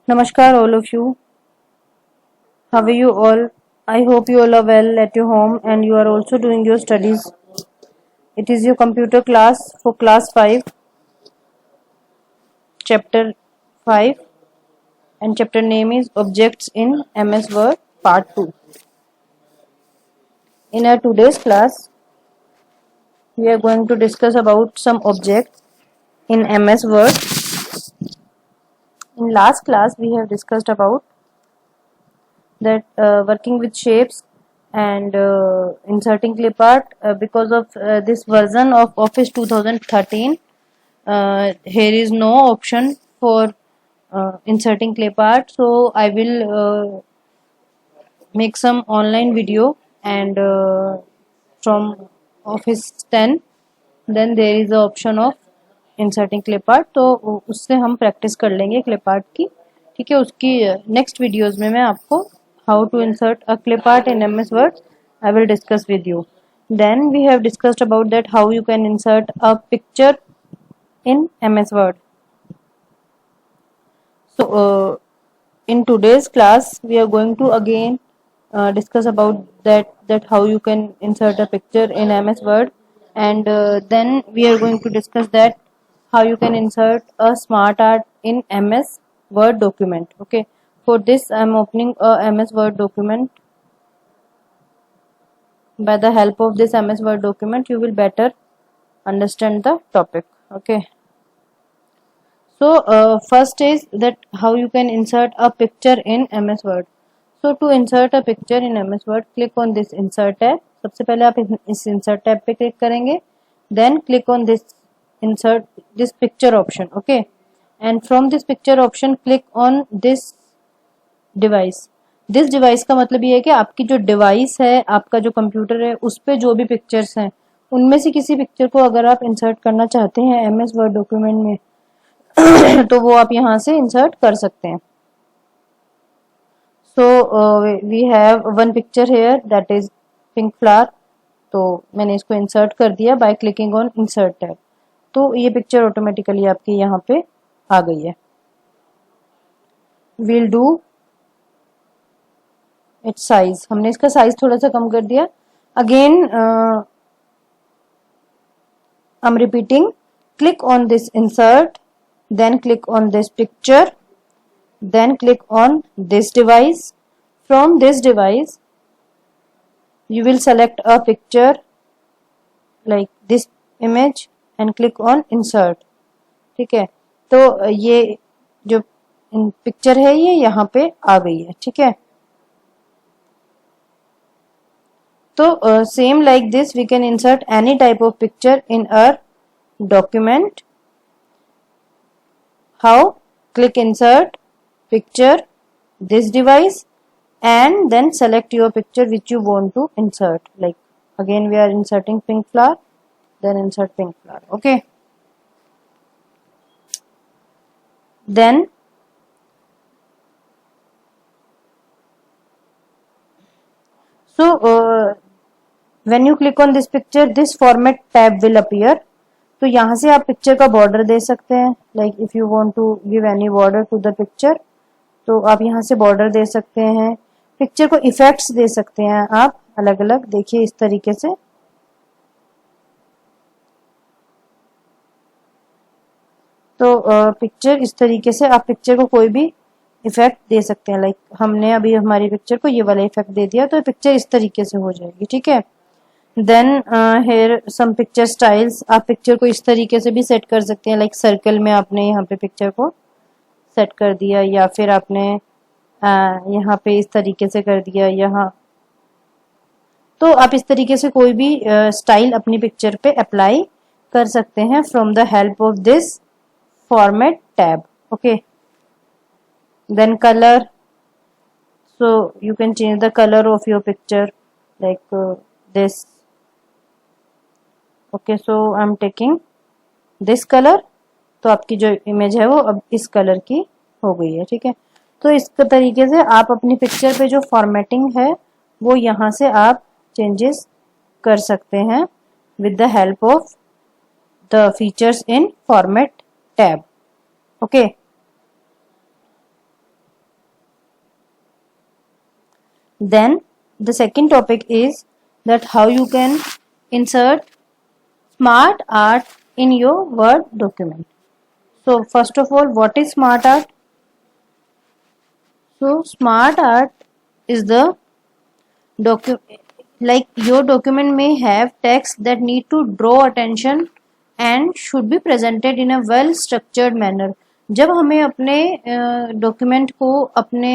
Namaskar, all of you. How are you all? I hope you all are well at your home and you are also doing your studies. It is your computer class for class 5, chapter 5, and chapter name is Objects in MS Word, part 2. In our today's class, we are going to discuss about some objects in MS Word. In last class, we have discussed about that working with shapes and inserting clip art because of this version of Office 2013 here is no option for inserting clip art, so I will make some online video and from Office 10 then there is the option of inserting clip art, तो उससे हम practice कर लेंगे clip art की. ठीक है, उसकी next videos में मैं आपको how to insert a clip art in MS Word I will discuss with you. Then we have discussed about that how you can insert a picture in MS Word. So in today's class we are going to again discuss about that how you can insert a picture in MS Word, and then we are going to discuss that how you can insert a smart art in MS Word document. Okay, for this I am opening a MS Word document. By the help of this MS Word document you will better understand the topic. Okay, so first is that how you can insert a picture in MS Word. So to insert a picture in MS Word, click on this insert tab. सबसे पहले आप इस insert tab पे click करेंगे. Then click on this insert this picture option. Okay, and from this picture option click on this device. This device का मतलब ये है कि आपकी जो डिवाइस है, आपका जो कंप्यूटर है, उस पे जो भी पिक्चर्स हैं उनमें से किसी पिक्चर को अगर आप इंसर्ट करना चाहते हैं MS Word डॉक्यूमेंट में तो वो आप यहाँ से इंसर्ट कर सकते हैं. So we have one picture here that is pink flower. तो मैंने इसको इंसर्ट कर दिया by clicking on insert tab. तो ये पिक्चर ऑटोमेटिकली आपकी यहाँ पे आ गई है. We'll do its size. हमने इसका साइज थोड़ा सा कम कर दिया. Again I'm repeating. Click on this insert, then click on this picture, then click on this device. From this device you will select a picture like this image and click on insert. ठीक है, तो ये जो picture है ये यहाँ पे आ गई है. ठीक है, तो same like this we can insert any type of picture in our document. How? Click insert picture, this device, and then select your picture which you want to insert. Like again we are inserting pink flower, then insert pink flower. Okay, then so when you click on this picture this format tab will appear. तो यहाँ से आप picture का border दे सकते हैं. Like if you want to give any border to the picture तो आप यहाँ से बॉर्डर दे सकते हैं. पिक्चर को इफेक्ट्स दे सकते हैं आप अलग अलग. देखिए इस तरीके से. तो पिक्चर इस तरीके से आप पिक्चर को कोई भी इफेक्ट दे सकते हैं. लाइक हमने अभी हमारी पिक्चर को ये वाला इफेक्ट दे दिया तो पिक्चर इस तरीके से हो जाएगी. ठीक है, then here some picture styles. आप पिक्चर को इस तरीके से भी सेट कर सकते हैं. लाइक सर्कल में आपने यहाँ पे पिक्चर को सेट कर दिया या फिर आपने यहाँ पे इस तरीके से कर दिया यहाँ. तो आप इस तरीके से कोई भी स्टाइल अपनी पिक्चर पे अप्लाई कर सकते हैं from the help of this format tab. Okay, then colour. So you can change the colour of your picture like this. Okay, so I am taking this colour. तो आपकी जो image है वो अब इस कलर की हो गई है. ठीक है, तो इस तरीके से आप अपनी पिक्चर पे जो फॉर्मेटिंग है वो यहाँ से आप चेंजेस कर सकते हैं with the help of the features in format tab. Okay, Then the second topic is that how you can insert smart art in your Word document. So first of all, what is smart art? So smart art is the like your document may have text that need to draw attention and should be presented in a well structured manner. जब हमें अपने document को अपने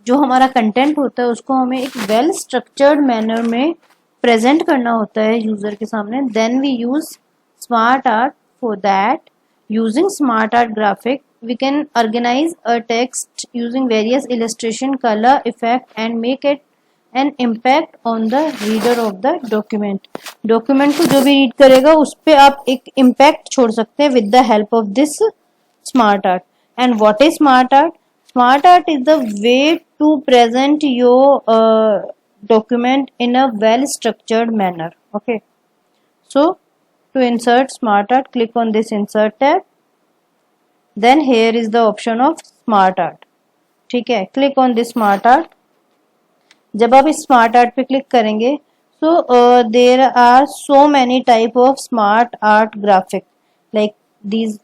जो हमारा content होता है उसको हमें एक वेल स्ट्रक्चर्ड मैनर में प्रेजेंट करना होता है यूजर के सामने, then we use smart art. For that, using smart art graphic we can organize a text using various illustration, color, effect and make it an impact on the reader of the document. Document को जो भी read करेगा उस पे आप एक impact छोड़ सकते हैं with the help of this smart art. And what is smart art? Smart art is the way to present your document in a well structured manner. Okay, so to insert smart art, click on this insert tab. Then here is the option of smart art. ठीक है, click on this smart art. जब आप इस smart art पे click करेंगे, so there are so many type of smart art graphic. Like these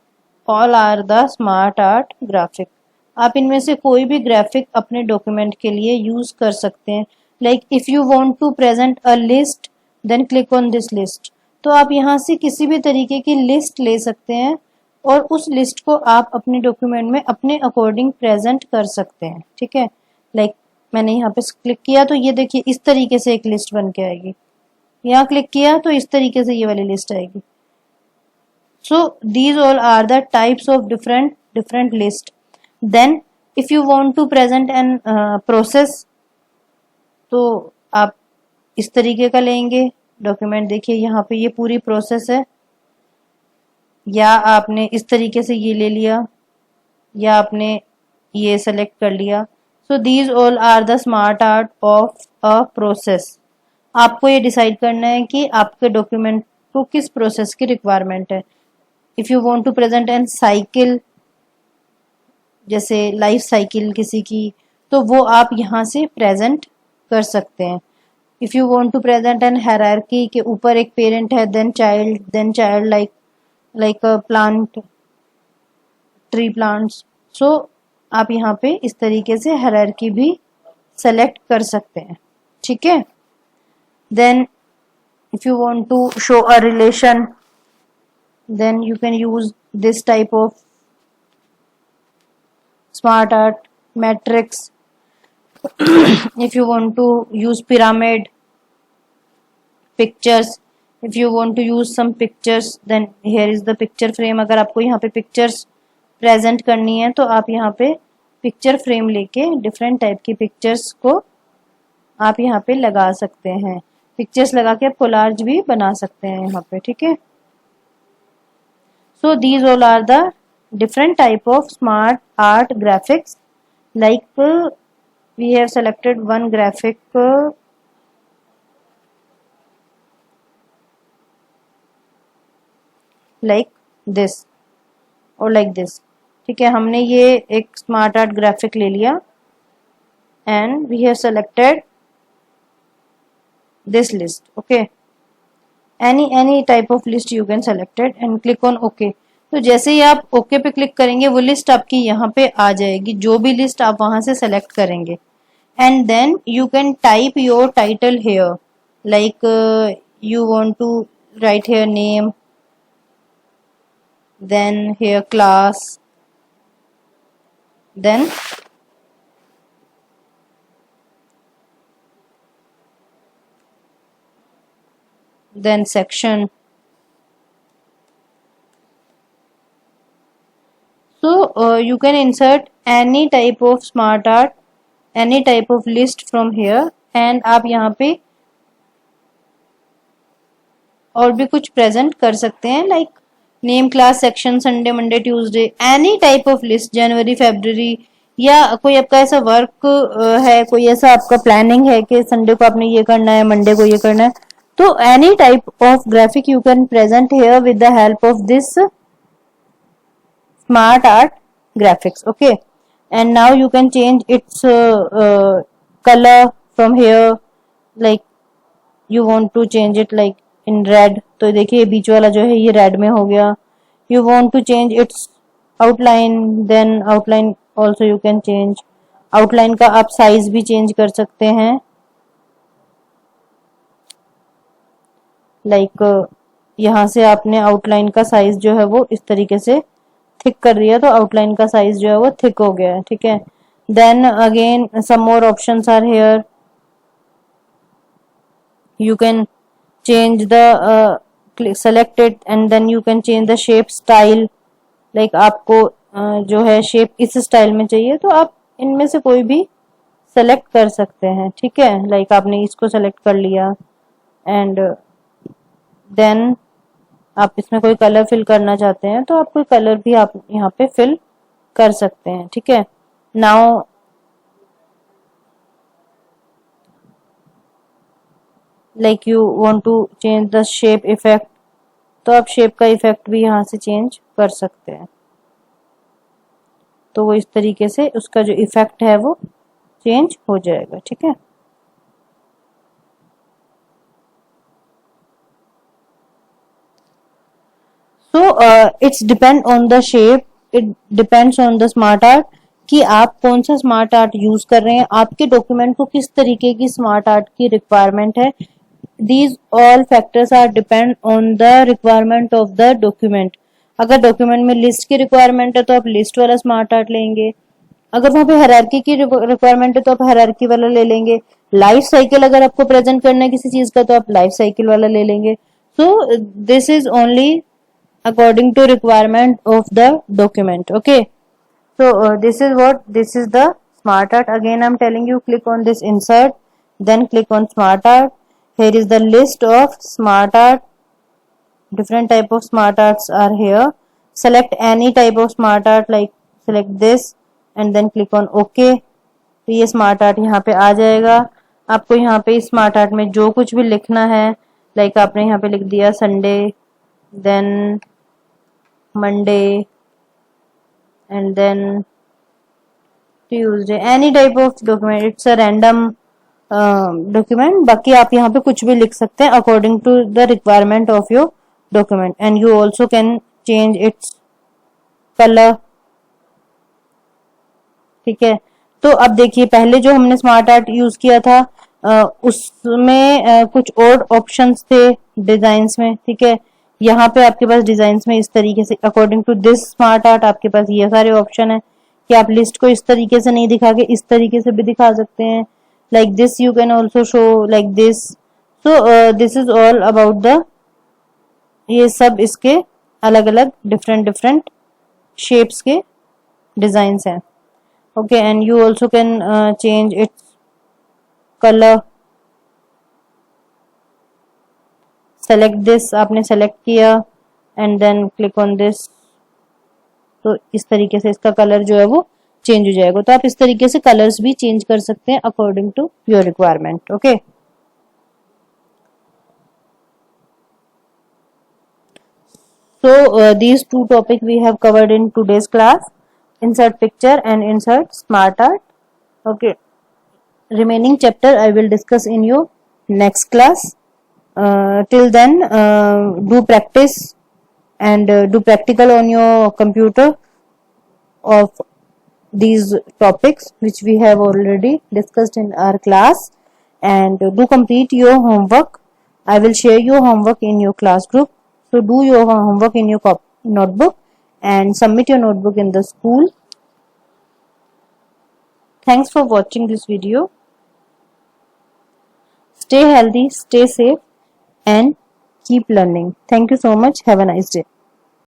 all are the smart art graphic. आप इनमें से कोई भी ग्राफिक अपने डॉक्यूमेंट के लिए यूज कर सकते हैं. Like if you want to present a list, then click on this list. तो आप यहाँ से किसी भी तरीके की लिस्ट ले सकते हैं और उस लिस्ट को आप अपने डॉक्यूमेंट में अपने अकॉर्डिंग प्रेजेंट कर सकते हैं. ठीक है, लाइक मैंने यहाँ पे क्लिक किया तो ये देखिए इस तरीके से एक लिस्ट बन के आएगी. यहाँ क्लिक किया तो इस तरीके से ये वाली लिस्ट आएगी. So these all are the types of different list. Then if you want to present an process, तो आप इस तरीके का लेंगे डॉक्यूमेंट. देखिए यहाँ पे ये पूरी प्रोसेस है, या आपने इस तरीके से ये ले लिया, या आपने ये सेलेक्ट कर लिया. So these all are the smart art of a process. आपको ये डिसाइड करना है कि आपके डॉक्यूमेंट को किस प्रोसेस की रिक्वायरमेंट है. If you want to present an cycle, जैसे लाइफ साइकिल किसी की, तो वो आप यहाँ से प्रेजेंट कर सकते हैं. If you want to present an hierarchy के ऊपर एक पेरेंट है, then child like a plant, tree plants. So आप यहाँ पे इस तरीके से हायरार्की भी सेलेक्ट कर सकते हैं. ठीक है, then if you want to show a relation, then you can use this type of smart art. Matrix, if you want to use pyramid, pictures, if you want to use some pictures, then here is the picture frame. अगर आपको यहाँ पे pictures present करनी है तो आप यहाँ पे पिक्चर फ्रेम लेके डिफरेंट टाइप की पिक्चर्स को आप यहाँ पे लगा सकते हैं. पिक्चर्स लगा के आप कोलाज भी बना सकते हैं यहाँ पे. ठीक है, so these all are the different type of smart art graphics. Like we have selected one graphic like this or like this. ठीक है, हमने ये एक स्मार्ट आर्ट ग्राफिक ले लिया and we have selected this list. Okay, any type of list you can select it and click on OK. तो जैसे ही आप OK पे क्लिक करेंगे वो लिस्ट आपकी यहाँ पे आ जाएगी, जो भी लिस्ट आप वहां से सेलेक्ट करेंगे. and then you can type your title here, like you want to write here name, then here class, then section. So you can insert any type of smart art, any type of list from here, and आप यहाँ पे और भी कुछ present कर सकते हैं, like name, class, section, Sunday, Monday, Tuesday, any type of list, जनवरी, फरवरी, या कोई आपका ऐसा वर्क है, कोई ऐसा आपका प्लानिंग है कि संडे को आपने ये करना है, मंडे को ये करना है, तो any type of graphic you can present here with the help of this smart art graphics. Okay, and now you can change its color from here, like you want to change it like in red, तो देखिए बीच वाला जो है ये red में हो गया. You want to change its outline, then outline also you can change. outline का आप साइज भी चेंज कर सकते हैं, लाइक यहाँ से आपने आउटलाइन का साइज जो है वो इस तरीके से थिक कर दिया, तो आउटलाइन का साइज जो है वो थिक हो गया है. ठीक है. Then again some more options are here. You can change the select it and then you can change the shape style, like आपको जो है शेप इस स्टाइल में चाहिए तो आप इनमें से कोई भी सेलेक्ट कर सकते हैं. ठीक है. लाइक आपने इसको सेलेक्ट कर लिया एंड देन आप इसमें कोई कलर फिल करना चाहते हैं तो आप कोई कलर भी आप यहाँ पे फिल कर सकते हैं. ठीक है. Now like you want to change the shape effect, तो आप शेप का इफेक्ट भी यहाँ से चेंज कर सकते हैं. तो वो इस तरीके से उसका जो इफेक्ट है वो चेंज हो जाएगा. ठीक है. So it's depend on the shape, it depends on the smart art कि आप कौन सा स्मार्ट आर्ट यूज कर रहे हैं, आपके डॉक्यूमेंट को किस तरीके की स्मार्ट आर्ट की रिक्वायरमेंट है. These all factors are depend on the requirement of the document. अगर डॉक्यूमेंट में लिस्ट की रिक्वायरमेंट है तो आप लिस्ट वाला स्मार्ट आर्ट लेंगे, अगर वहां पे हायरार्की की रिक्वायरमेंट है तो आप हायरार्की वाला ले लेंगे. लाइफ साइकिल अगर आपको प्रेजेंट करना है किसी चीज का तो आप लाइफ साइकिल वाला ले लेंगे. So this is only according to requirement of the document. Okay. So this is the smart art. Again I'm telling you, click on this insert, then click on smart art. Here is the list of smart art. Different type of smart arts are here. Select any type of smart art, like select this and then click on OK. तो ये smart art यहाँ पे आ जाएगा. आपको यहाँ पे smart art में जो कुछ भी लिखना है, लाइक आपने यहाँ पे लिख दिया Sunday, then Monday and then Tuesday, any type of document. It's a random document. बाकी आप यहाँ पे कुछ भी लिख सकते हैं according to the requirement of your document. And you also can change its colour. ठीक है. तो अब देखिए पहले जो हमने स्मार्ट आर्ट यूज किया था उसमें कुछ और ऑप्शंस थे डिजाइन्स में. ठीक है. यहाँ पे आपके पास डिजाइन्स में इस तरीके से according to this smart art आपके पास ये सारे ऑप्शन है कि आप लिस्ट को इस तरीके से नहीं दिखा के इस तरीके से भी दिखा सकते हैं. like this you can also show like this. so this is all about the, ये सब इसके अलग अलग डिफरेंट शेप्स के डिजाइन्स हैं. Okay. And you also can change its colour. Select this, आपने सेलेक्ट किया and then click on this, तो इस तरीके से इसका कलर जो है वो चेंज हो जाएगा. तो आप इस तरीके से कलर्स भी चेंज कर सकते हैं according to your requirement. Okay. So these two topics we have covered in today's class: insert picture and insert smart art. Okay. Remaining chapter I will discuss in your next class. Till then, do practice and do practical on your computer of these topics which we have already discussed in our class, and do complete your homework. I will share your homework in your class group. So do your homework in your notebook and submit your notebook in the school. Thanks for watching this video. Stay healthy, stay safe and keep learning. Thank you so much. Have a nice day.